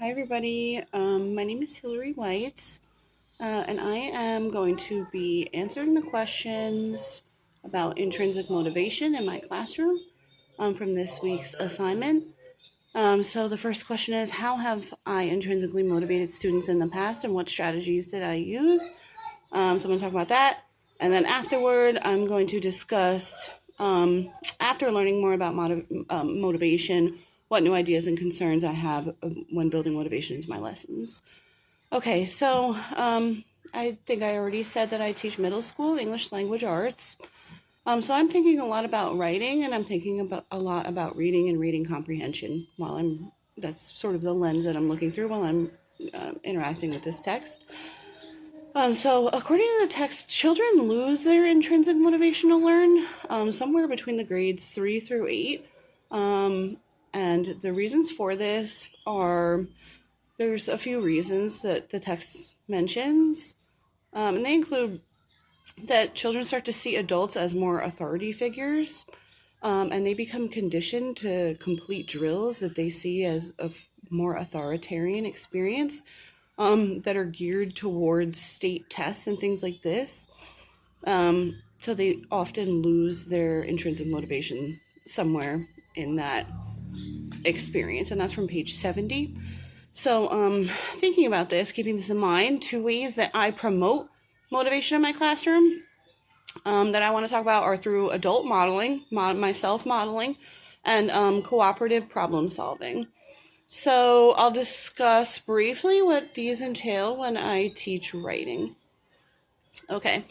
Hi everybody, my name is Hillary White, and I am going to be answering the questions about intrinsic motivation in my classroom from this week's assignment. So the first question is, how have I intrinsically motivated students in the past and what strategies did I use? So I'm going to talk about that, and then afterward I'm going to discuss, after learning more about motivation, what new ideas and concerns I have when building motivation into my lessons. Okay, so I think I already said that I teach middle school English language arts. So I'm thinking a lot about writing, and I'm thinking about a lot about reading and reading comprehension that's sort of the lens that I'm looking through while I'm interacting with this text. So according to the text, children lose their intrinsic motivation to learn somewhere between the grades 3 through 8. And the reasons for this are, there's a few reasons that the text mentions, and they include that children start to see adults as more authority figures, and they become conditioned to complete drills that they see as a more authoritarian experience, that are geared towards state tests and things like this. So they often lose their intrinsic motivation somewhere in that experience, and that's from page 70. So thinking about this, keeping this in mind, two ways that I promote motivation in my classroom that I want to talk about are through adult modeling, myself modeling, and cooperative problem solving. So I'll discuss briefly what these entail when I teach writing. Okay,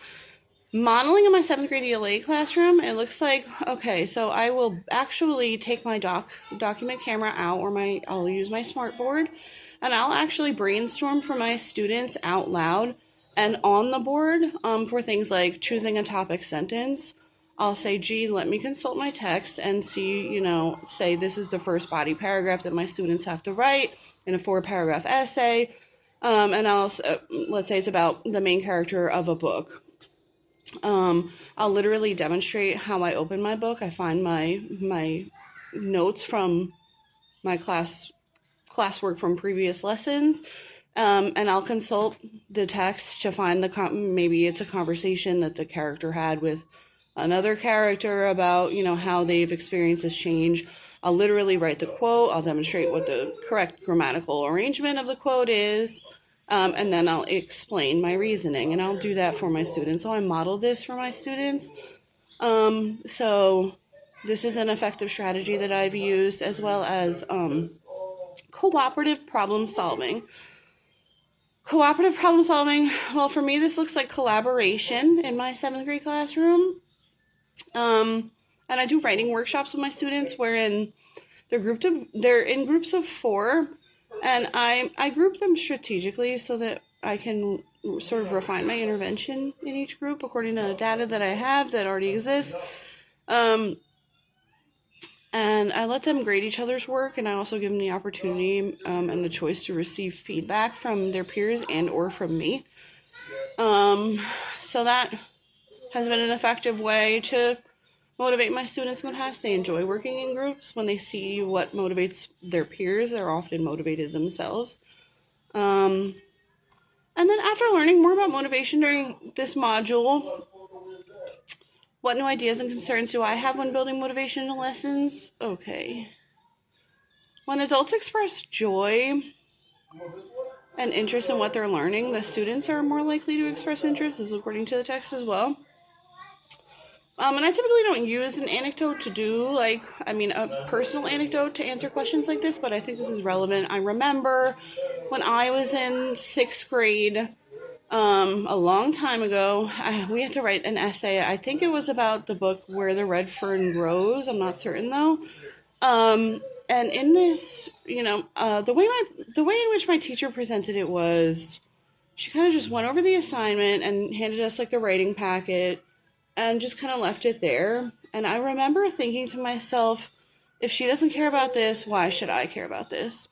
modeling in my 7th grade ELA classroom, it looks like, okay, so I will actually take my document camera out, or I'll use my smartboard, and I'll actually brainstorm for my students out loud and on the board for things like choosing a topic sentence. I'll say, gee, let me consult my text and see, say this is the first body paragraph that my students have to write in a 4-paragraph essay. And let's say it's about the main character of a book. I'll literally demonstrate how I open my book. I find my notes from my classwork from previous lessons, and I'll consult the text to find maybe it's a conversation that the character had with another character about, how they've experienced this change. I'll literally write the quote. I'll demonstrate what the correct grammatical arrangement of the quote is, and then I'll explain my reasoning, and I'll do that for my students. So I model this for my students. So this is an effective strategy that I've used, as well as cooperative problem solving. Cooperative problem solving, well, for me, this looks like collaboration in my 7th grade classroom. And I do writing workshops with my students wherein they're in groups of 4, and I group them strategically so that I can sort of refine my intervention in each group according to the data that I have that already exists. And I let them grade each other's work, and I also give them the opportunity and the choice to receive feedback from their peers and or from me. So that has been an effective way to motivate my students in the past. They enjoy working in groups. When they see what motivates their peers, they're often motivated themselves. And then after learning more about motivation during this module, what new ideas and concerns do I have when building motivation in lessons? Okay. When adults express joy and interest in what they're learning, the students are more likely to express interest, this is according to the text as well. And I typically don't use an anecdote to do, a personal anecdote to answer questions like this, but I think this is relevant. I remember when I was in 6th grade, a long time ago, we had to write an essay. I think it was about the book Where the Red Fern Grows. I'm not certain though. And in this, the way in which my teacher presented it was, she kind of just went over the assignment and handed us the writing packet and just kind of left it there. And I remember thinking to myself, if she doesn't care about this, why should I care about this?